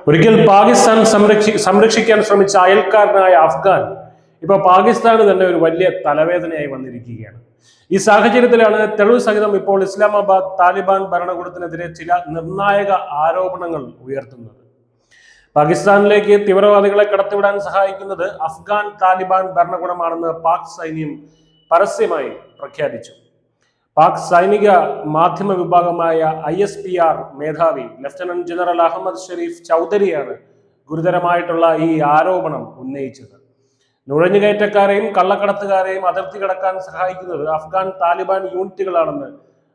ഒരിക്കൽ പാകിസ്ഥാൻ സംരക്ഷിക്കാൻ ശ്രമിച്ച അയൽക്കാരനായ അഫ്ഗാൻ ഇപ്പൊ പാകിസ്ഥാന് തന്നെ ഒരു വലിയ തലവേദനയായി വന്നിരിക്കുകയാണ്. ഈ സാഹചര്യത്തിലാണ് തെളിവ് സഹിതം ഇപ്പോൾ ഇസ്ലാമാബാദ് താലിബാൻ ഭരണകൂടത്തിനെതിരെ ചില നിർണായക ആരോപണങ്ങൾ ഉയർത്തുന്നത്. പാകിസ്ഥാനിലേക്ക് തീവ്രവാദികളെ കടത്തിവിടാൻ സഹായിക്കുന്നത് അഫ്ഗാൻ താലിബാൻ ഭരണകൂടമാണെന്ന് പാക് സൈന്യം പരസ്യമായി പ്രഖ്യാപിച്ചു. പാക് സൈനിക മാധ്യമ വിഭാഗമായ ISPR മേധാവി ലഫ്റ്റനന്റ് ജനറൽ അഹമ്മദ് ഷെരീഫ് ചൗധരിയാണ് ഗുരുതരമായിട്ടുള്ള ഈ ആരോപണം ഉന്നയിച്ചത്. നുഴഞ്ഞുകയറ്റക്കാരെയും കള്ളക്കടത്തുകാരെയും അതിർത്തി കടക്കാൻ സഹായിക്കുന്നത് അഫ്ഗാൻ താലിബാൻ യൂണിറ്റുകളാണെന്ന്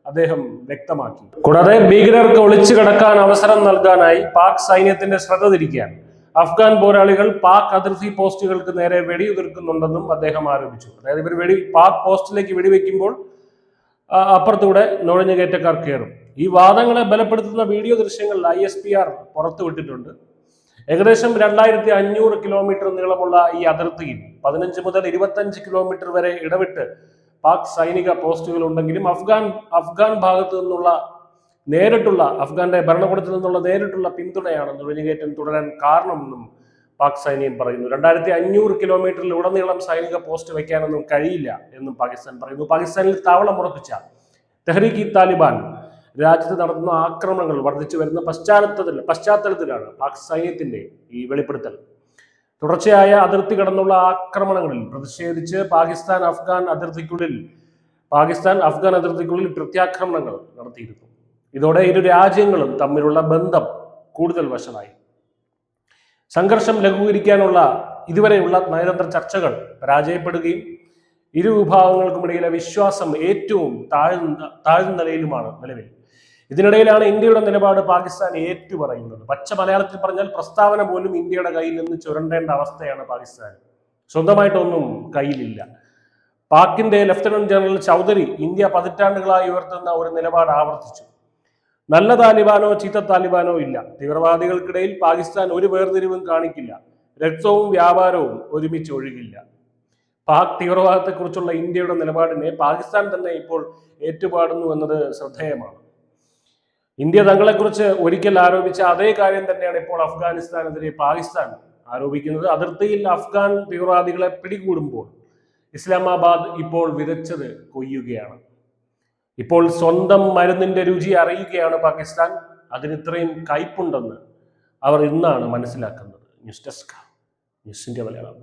അദ്ദേഹം വ്യക്തമാക്കി. കൂടാതെ ഭീകരർക്ക് ഒളിച്ചു കടക്കാൻ അവസരം നൽകാനായി പാക് സൈന്യത്തിന്റെ ശ്രദ്ധ തിരിക്കാൻ അഫ്ഗാൻ പോരാളികൾ പാക് അതിർത്തി പോസ്റ്റുകൾക്ക് നേരെ വെടിയുതിർക്കുന്നുണ്ടെന്നും അദ്ദേഹം ആരോപിച്ചു. അതായത് ഇവർ പാക് പോസ്റ്റിലേക്ക് വെടിവെക്കുമ്പോൾ അപ്പുറത്തൂടെ നുഴഞ്ഞുകയറ്റക്കാർ കയറും. ഈ വാദങ്ങളെ ബലപ്പെടുത്തുന്ന വീഡിയോ ദൃശ്യങ്ങൾ ISPR പുറത്തുവിട്ടിട്ടുണ്ട്. ഏകദേശം 2500 കിലോമീറ്റർ നീളമുള്ള ഈ അതിർത്തിയിൽ 15 മുതൽ 25 കിലോമീറ്റർ വരെ ഇടവിട്ട് പാക് സൈനിക പോസ്റ്റുകൾ ഉണ്ടെങ്കിലും അഫ്ഗാൻ ഭാഗത്തു നിന്നുള്ള അഫ്ഗാന്റെ ഭരണകൂടത്തിൽ നിന്നുള്ള നേരിട്ടുള്ള പിന്തുണയാണ് നുഴഞ്ഞുകയറ്റം തുടരാൻ കാരണമെന്നും പാക് സൈന്യം പറയുന്നു. 2500 കിലോമീറ്ററിൽ ഉടനീളം സൈനിക പോസ്റ്റ് വയ്ക്കാനൊന്നും കഴിയില്ല എന്നും പാകിസ്ഥാൻ പറയുന്നു. പാകിസ്ഥാനിൽ താവളം ഉറപ്പിച്ച തെഹ്രീക്ക് ഇ താലിബാൻ രാജ്യത്ത് നടത്തുന്ന ആക്രമണങ്ങൾ വർദ്ധിച്ചു വരുന്ന പശ്ചാത്തലത്തിലാണ് പാക് സൈന്യത്തിന്റെ ഈ വെളിപ്പെടുത്തൽ. തുടർച്ചയായ അതിർത്തി കടന്നുള്ള ആക്രമണങ്ങളിൽ പ്രതിഷേധിച്ച് പാകിസ്ഥാൻ അഫ്ഗാൻ അതിർത്തിക്കുള്ളിൽ പ്രത്യാക്രമണങ്ങൾ നടത്തിയിരുന്നു. ഇതോടെ ഇരു രാജ്യങ്ങളും തമ്മിലുള്ള ബന്ധം കൂടുതൽ വഷളായി. സംഘർഷം ലഘൂകരിക്കാനുള്ള ഇതുവരെയുള്ള നയതന്ത്ര ചർച്ചകൾ പരാജയപ്പെടുകയും ഇരു വിഭാഗങ്ങൾക്കുമിടയിലെ വിശ്വാസം ഏറ്റവും താഴ്ന്ന നിലയിലുമാണ് നിലവിൽ. ഇതിനിടയിലാണ് ഇന്ത്യയുടെ നിലപാട് പാകിസ്ഥാൻ ഏറ്റുപറയുന്നത്. പച്ച മലയാളത്തിൽ പറഞ്ഞാൽ പ്രസ്താവന പോലും ഇന്ത്യയുടെ കയ്യിൽ നിന്ന് ചുരണ്ടേണ്ട അവസ്ഥയാണ് പാകിസ്ഥാൻ. സ്വന്തമായിട്ടൊന്നും കയ്യിലില്ല. പാക്കിന്റെ ലഫ്റ്റനന്റ് ജനറൽ ചൗധരി ഇന്ത്യ പതിറ്റാണ്ടുകളായി ഉയർത്തുന്ന ഒരു നിലപാട് ആവർത്തിച്ചു. നല്ല താലിബാനോ ചീത്ത താലിബാനോ ഇല്ല. തീവ്രവാദികൾക്കിടയിൽ പാകിസ്ഥാൻ ഒരു വേർതിരിവും കാണിക്കില്ല. രക്തവും വ്യാപാരവും ഒരുമിച്ച് ഒഴുകില്ല. പാക് തീവ്രവാദത്തെക്കുറിച്ചുള്ള ഇന്ത്യയുടെ നിലപാടിനെ പാകിസ്ഥാൻ തന്നെ ഇപ്പോൾ ഏറ്റുപാടുന്നു എന്നത് ശ്രദ്ധേയമാണ്. ഇന്ത്യ തങ്ങളെക്കുറിച്ച് ഒരിക്കൽ ആരോപിച്ച അതേ കാര്യം തന്നെയാണ് ഇപ്പോൾ അഫ്ഗാനിസ്ഥാനെതിരെ പാകിസ്ഥാൻ ആരോപിക്കുന്നത്. അതിർത്തിയിൽ അഫ്ഗാൻ തീവ്രവാദികളെ പിടികൂടുമ്പോൾ ഇസ്ലാമാബാദ് ഇപ്പോൾ വിതച്ചത് കൊയ്യുകയാണ്. ഇപ്പോൾ സ്വന്തം മരുന്നിന്റെ രുചി അറിയുകയാണ് പാകിസ്ഥാൻ. അതിനിത്രയും കയ്പുണ്ടെന്ന് അവർ ഇന്നാണ് മനസ്സിലാക്കുന്നത്. News desk, news India Malayalam.